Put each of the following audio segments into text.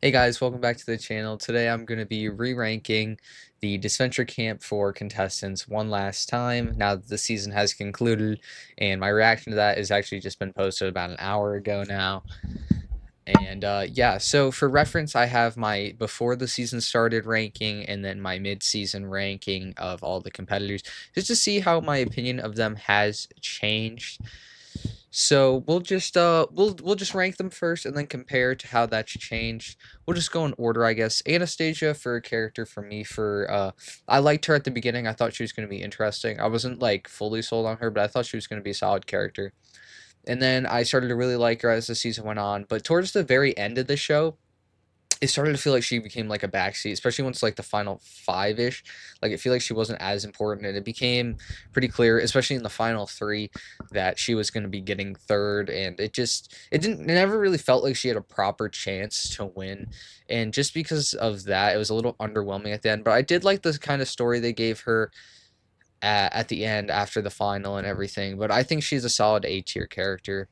Hey guys, welcome back to the channel. Today I'm going to be re-ranking the Disventure camp for contestants one last time now that the season has concluded, and my reaction to that has actually just been posted about an hour ago now. And yeah, so for reference, I have my before the season started ranking and then my mid-season ranking of all the competitors, just to see how my opinion of them has changed. So we'll just rank them first and then compare to how that's changed. We'll just go in order, I guess. Anastasia for a character for me for I liked her at the beginning. I thought she was going to be interesting. I wasn't like fully sold on her, but I thought she was going to be a solid character. And then I started to really like her as the season went on. But towards the very end of the show, it started to feel like she became like a backseat, especially once like the final five ish. Like it feel like she wasn't as important, and it became pretty clear, especially in the final three, that she was going to be getting third, and it never really felt like she had a proper chance to win, and just because of that, it was a little underwhelming at the end. But I did like the kind of story they gave her at the end after the final and everything. But I think she's a solid A tier character.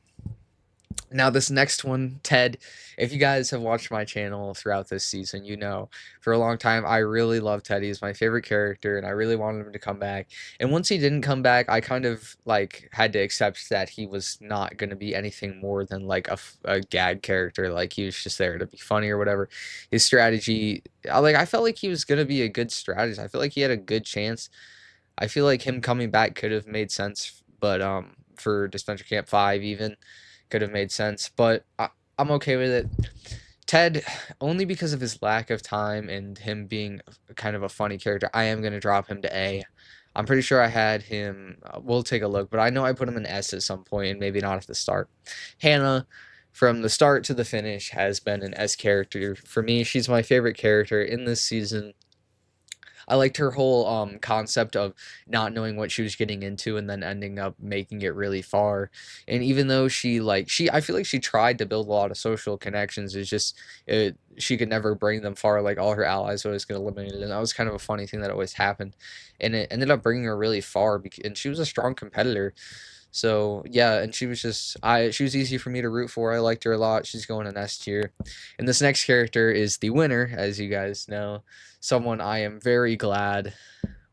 Now, this next one, Ted, if you guys have watched my channel throughout this season, you know for a long time I really love Teddy. He's my favorite character, and I really wanted him to come back. And once he didn't come back, I kind of like had to accept that he was not going to be anything more than like a gag character. Like he was just there to be funny or whatever. His strategy, I felt like he was going to be a good strategist. I feel like he had a good chance. I feel like him coming back could have made sense, but for Disventure Camp 5 even could have made sense, but I'm okay with it. Ted, only because of his lack of time and him being kind of a funny character, I am going to drop him to A. I'm pretty sure I had him, we'll take a look, but I know I put him in S at some point and maybe not at the start. Hannah, from the start to the finish, has been an S character for me. She's my favorite character in this season. I liked her whole concept of not knowing what she was getting into and then ending up making it really far. And even though I feel like she tried to build a lot of social connections, she could never bring them far. Like all her allies always get eliminated, and that was kind of a funny thing that always happened. And it ended up bringing her really far, and she was a strong competitor. So yeah, and she was easy for me to root for. I liked her a lot. She's going in S tier. And this next character is the winner, as you guys know. Someone I am very glad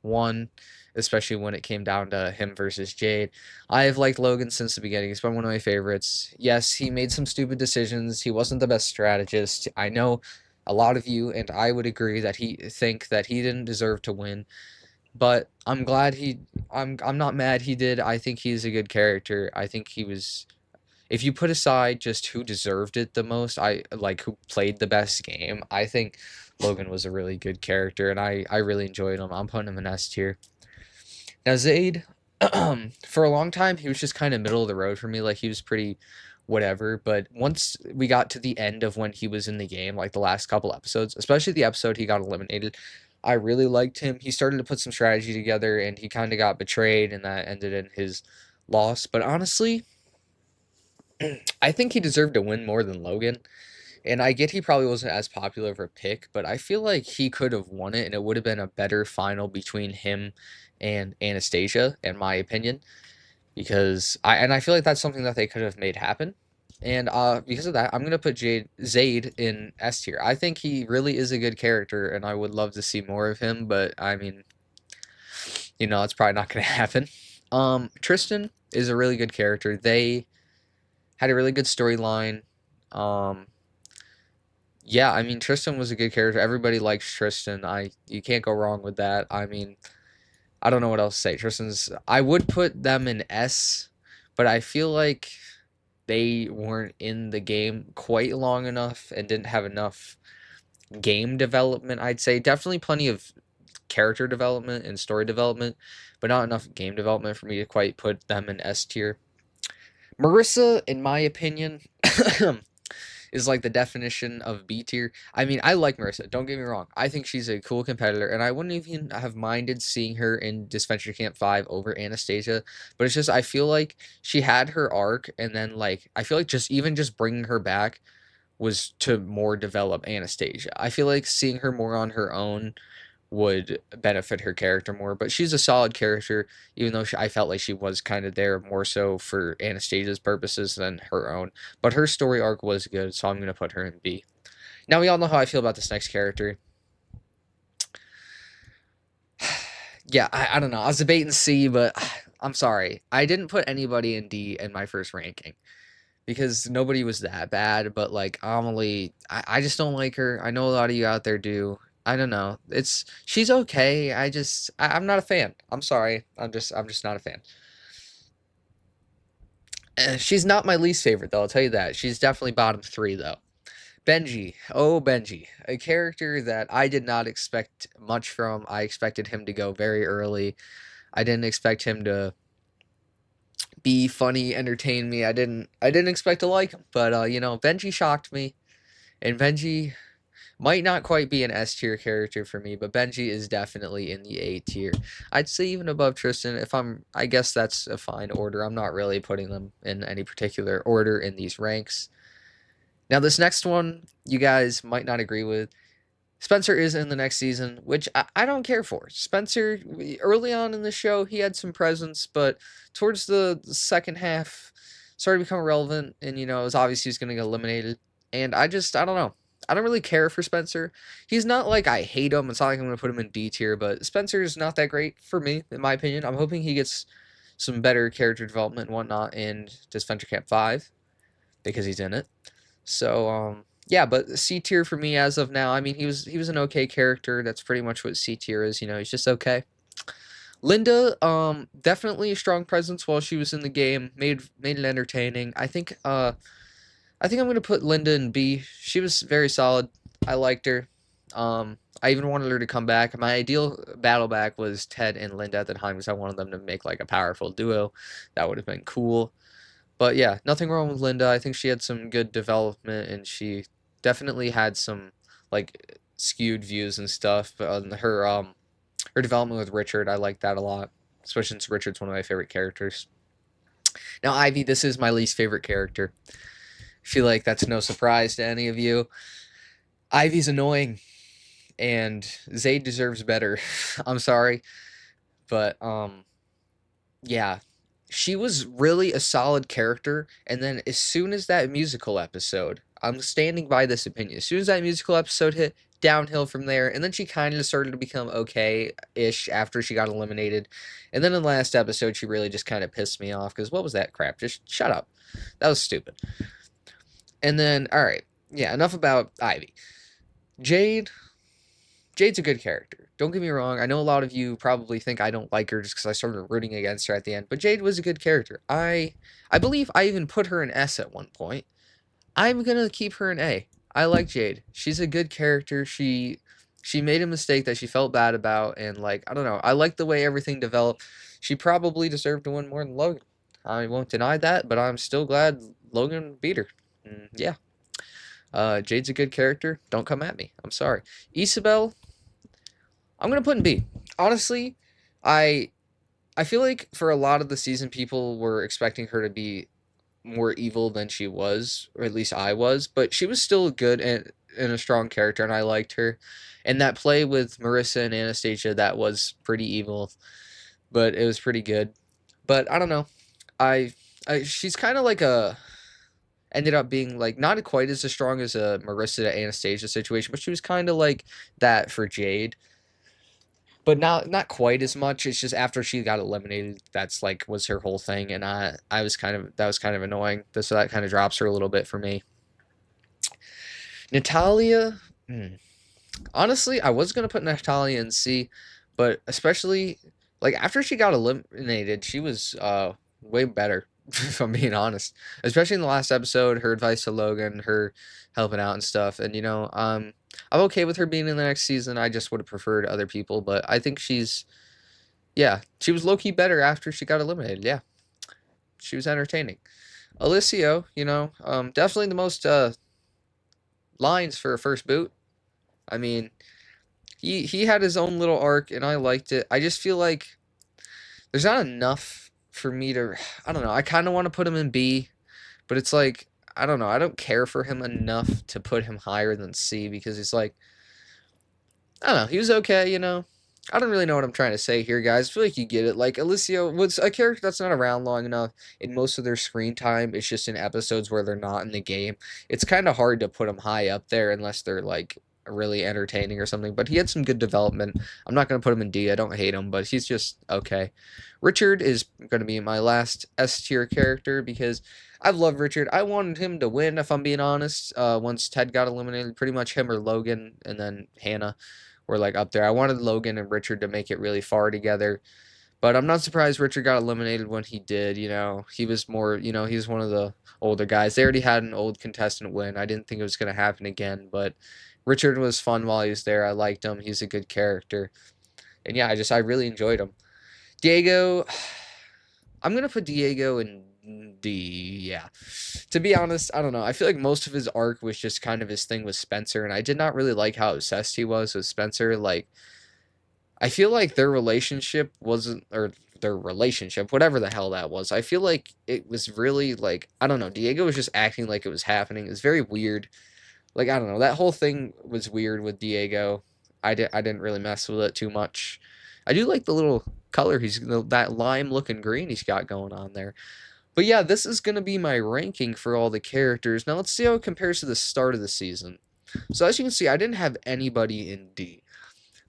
won, especially when it came down to him versus Jade. I have liked Logan since the beginning. He's been one of my favorites. Yes, he made some stupid decisions. He wasn't the best strategist. I know a lot of you and I would agree that he think that he didn't deserve to win, but I'm glad I'm not mad he did. I think he's a good character. I think he was, if you put aside just who deserved it the most, I like who played the best game. I think Logan was a really good character, and I really enjoyed him. I'm putting him in S tier. Now Zayd, for a long time he was just kind of middle of the road for me. Like he was pretty whatever, but once we got to the end of when he was in the game, like the last couple episodes, especially the episode he got eliminated, I really liked him. He started to put some strategy together, and he kind of got betrayed, and that ended in his loss. But honestly, I think he deserved to win more than Logan. And I get he probably wasn't as popular of a pick, but I feel like he could have won it, and it would have been a better final between him and Anastasia, in my opinion. Because I feel like that's something that they could have made happen. And because of that, I'm gonna put Zayd in S tier. I think he really is a good character, and I would love to see more of him. But I mean, it's probably not gonna happen. Tristan is a really good character. They had a really good storyline. Um, yeah, I mean Tristan was a good character. Everybody likes Tristan. You can't go wrong with that. I mean, I don't know what else to say. I would put them in S, but I feel like they weren't in the game quite long enough and didn't have enough game development, I'd say. Definitely plenty of character development and story development, but not enough game development for me to quite put them in S tier. Marissa, in my opinion, is like the definition of B tier. I mean, I like Marissa, don't get me wrong. I think she's a cool competitor, and I wouldn't even have minded seeing her in Disventure Camp 5 over Anastasia, but it's just I feel like she had her arc, and then like I feel like just bringing her back was to more develop Anastasia. I feel like seeing her more on her own would benefit her character more. But she's a solid character, even though I felt like she was kind of there more so for Anastasia's purposes than her own. But her story arc was good, so I'm going to put her in B. Now we all know how I feel about this next character. Yeah, I don't know. I was debating C, but I'm sorry. I didn't put anybody in D in my first ranking because nobody was that bad. But like Amelie, I just don't like her. I know a lot of you out there do. I don't know. She's okay. I'm not a fan. I'm sorry. I'm just not a fan. She's not my least favorite though. I'll tell you that. She's definitely bottom three though. Benji. Oh, Benji. A character that I did not expect much from. I expected him to go very early. I didn't expect him to be funny, entertain me. I didn't expect to like him. But Benji shocked me. And Benji might not quite be an S tier character for me, but Benji is definitely in the A tier. I'd say even above Tristan. I guess that's a fine order. I'm not really putting them in any particular order in these ranks. Now, this next one, you guys might not agree with. Spencer is in the next season, which I don't care for. Spencer, early on in the show, he had some presence, but towards the second half, started to become relevant, and it was obvious he was going to get eliminated. And I don't know. I don't really care for Spencer. He's not like I hate him. It's not like I'm going to put him in D tier, but Spencer's not that great for me, in my opinion. I'm hoping he gets some better character development and whatnot in Disventure Camp 5 because he's in it. So, yeah, but C tier for me as of now. I mean, he was an okay character. That's pretty much what C tier is. He's just okay. Linda, definitely a strong presence while she was in the game. Made it entertaining. I think I'm gonna put Linda in B. She was very solid. I liked her. I even wanted her to come back. My ideal battle back was Ted and Linda at the time because I wanted them to make like a powerful duo. That would have been cool. But yeah, nothing wrong with Linda. I think she had some good development, and she definitely had some like skewed views and stuff. But her development with Richard, I like that a lot, especially since Richard's one of my favorite characters. Now Ivy, this is my least favorite character. I feel like that's no surprise to any of you. Ivy's annoying, and Zayd deserves better. I'm sorry, but yeah, she was really a solid character. And then as soon as that musical episode, I'm standing by this opinion. As soon as that musical episode hit, downhill from there. And then she kind of started to become okay-ish after she got eliminated. And then in the last episode, she really just kind of pissed me off because what was that crap? Just shut up. That was stupid. And then, all right, yeah, enough about Ivy. Jade, Jade's a good character. Don't get me wrong. I know a lot of you probably think I don't like her just because I started rooting against her at the end. But Jade was a good character. I believe I even put her in S at one point. I'm gonna keep her in A. I like Jade. She's a good character. She made a mistake that she felt bad about, and like I don't know. I like the way everything developed. She probably deserved to win more than Logan. I won't deny that, but I'm still glad Logan beat her. Yeah. Jade's a good character. Don't come at me. I'm sorry. Isabel, I'm gonna put in B. Honestly, I I feel like for a lot of the season, people were expecting her to be more evil than she was, or at least I was. But she was still good and a strong character, and I liked her. And that play with Marissa and Anastasia, that was pretty evil, but it was pretty good. But I don't know. I, she's kind of like a ended up being like not quite as strong as a Marissa to Anastasia situation, but she was kind of like that for Jade, but not quite as much. It's just after she got eliminated, that's like was her whole thing, and I was kind of that was kind of annoying. So that kind of drops her a little bit for me. Natalia, honestly, I was gonna put Natalia in C, but especially like after she got eliminated, she was way better. If I'm being honest, especially in the last episode, her advice to Logan, her helping out and stuff, and I'm okay with her being in the next season. I just would have preferred other people, but I think yeah, she was low key better after she got eliminated. Yeah, she was entertaining. Alessio, definitely the most lines for a first boot. I mean, he had his own little arc, and I liked it. I just feel like there's not enough for me to. I don't know. I kind of want to put him in B, but it's like I don't know. I don't care for him enough to put him higher than C because he's like I don't know. He was okay. I don't really know what I'm trying to say here, guys. I feel like you get it. Like, Alicio was a character that's not around long enough, and most of their screen time is just in episodes where they're not in the game. It's kind of hard to put them high up there unless they're, like, really entertaining or something. But he had some good development. I'm not going to put him in D. I don't hate him, but he's just okay. Richard is going to be my last S tier character because I've loved Richard. I wanted him to win, if I'm being honest. Once Ted got eliminated, pretty much him or Logan, and then Hannah were like up there. I wanted Logan and Richard to make it really far together, but I'm not surprised Richard got eliminated when he did. You know, he was more, you know, he's one of the older guys. They already had an old contestant win. I didn't think it was going to happen again, but Richard was fun while he was there. I liked him. He's a good character. And yeah, I really enjoyed him. Diego, I'm going to put Diego in D, yeah. To be honest, I don't know. I feel like most of his arc was just kind of his thing with Spencer, and I did not really like how obsessed he was with Spencer. Like, I feel like their relationship wasn't, or their relationship, whatever the hell that was. I feel like it was really like, I don't know. Diego was just acting like it was happening. It was very weird. Like, I don't know. That whole thing was weird with Diego. I didn't really mess with it too much. I do like the little color that lime looking green he's got going on there. But yeah, this is going to be my ranking for all the characters. Now let's see how it compares to the start of the season. So as you can see, I didn't have anybody in D.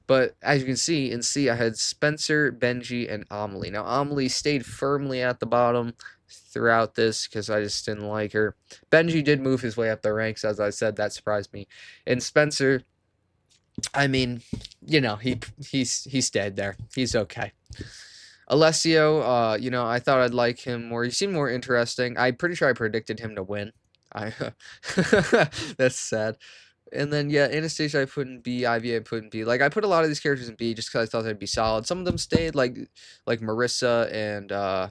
But as you can see, in C, I had Spencer, Benji, and Amelie. Now, Amelie stayed firmly at the bottom throughout this because I just didn't like her. Benji did move his way up the ranks, as I said. That surprised me. And Spencer, I mean, you know, he stayed there. He's okay. Alessio, you know, I thought I'd like him more. He seemed more interesting. I'm pretty sure I predicted him to win. I That's sad. And then yeah, Anastasia I put in B, Ivy I put in B. Like I put a lot of these characters in B just because I thought they'd be solid. Some of them stayed, like Marissa and or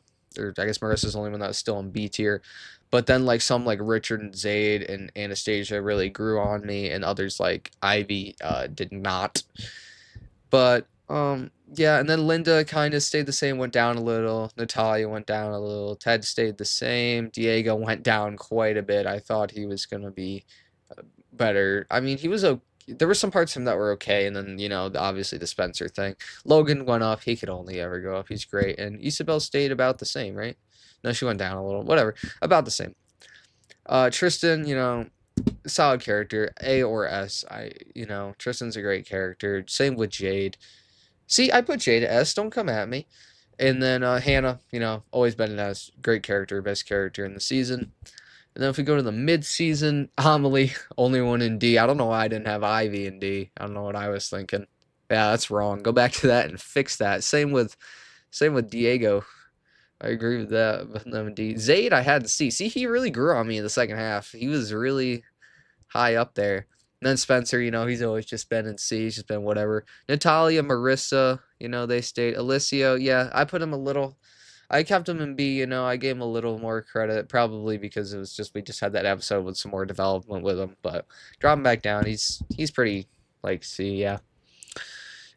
I guess Marissa's the only one that was still in B tier. But then like some like Richard and Zayd and Anastasia really grew on me, and others like Ivy did not. But yeah, and then Linda kind of stayed the same, went down a little. Natalia went down a little. Ted stayed the same. Diego went down quite a bit. I thought he was gonna be better. I mean, he was okay. There were some parts of him that were okay, and then, you know, obviously the Spencer thing. Logan went up. He could only ever go up. He's great. And Isabel stayed about the same, right? No, she went down a little. Whatever. About the same. Tristan, you know, solid character. A or S. You know, Tristan's a great character. Same with Jade. See, I put Jade S. Don't come at me. And then Hannah, you know, always been an S. Great character. Best character in the season. And then if we go to the mid-season, Amelie, only one in D. I don't know why I didn't have Ivy in D. I don't know what I was thinking. Yeah, that's wrong. Go back to that and fix that. Same with Diego. I agree with that. But no, D. Zayd, I had to see. See, he really grew on me in the second half. He was really high up there. And then Spencer, you know, he's always just been in C. He's just been whatever. Natalia, Marissa, you know, they stayed. Alicio, yeah, I put him a little. I kept him in B, you know, I gave him a little more credit, probably because it was just we just had that episode with some more development with him, but drop him back down. He's pretty like C, yeah.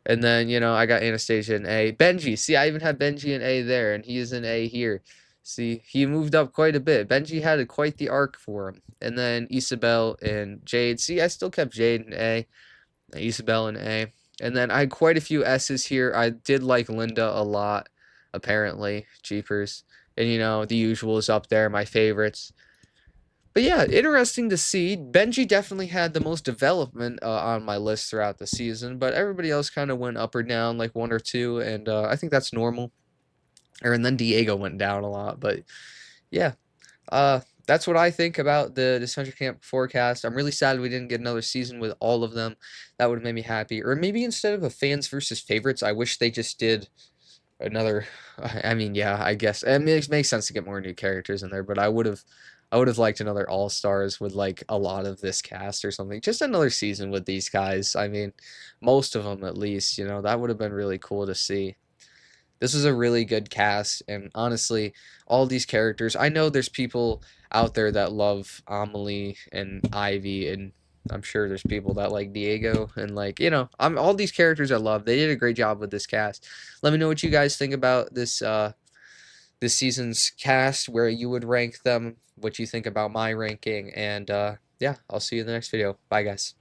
And then, you know, I got Anastasia in A. Benji, see, I even had Benji in A there, and he is in A here. See, he moved up quite a bit. Benji had quite the arc for him. And then Isabel and Jade. See, I still kept Jade in A. Isabel in A. And then I had quite a few S's here. I did like Linda a lot, apparently. Jeepers. And, you know, the usual is up there, my favorites. But yeah, interesting to see. Benji definitely had the most development on my list throughout the season, but everybody else kind of went up or down, like one or two, and I think that's normal. And then Diego went down a lot, but yeah, that's what I think about the Disventure Camp forecast. I'm really sad we didn't get another season with all of them. That would have made me happy. Or maybe instead of a fans versus favorites, I wish they just did another. I mean, yeah, I guess it makes sense to get more new characters in there, but I would have liked another All Stars with like a lot of this cast or something. Just another season with these guys. I mean, most of them at least. You know, that would have been really cool to see. This is a really good cast, and honestly, all these characters. I know there's people out there that love Amelie and Ivy, and I'm sure there's people that like Diego, and like, you know, I'm all these characters I love. They did a great job with this cast. Let me know what you guys think about this season's cast, where you would rank them, what you think about my ranking, and yeah, I'll see you in the next video. Bye, guys.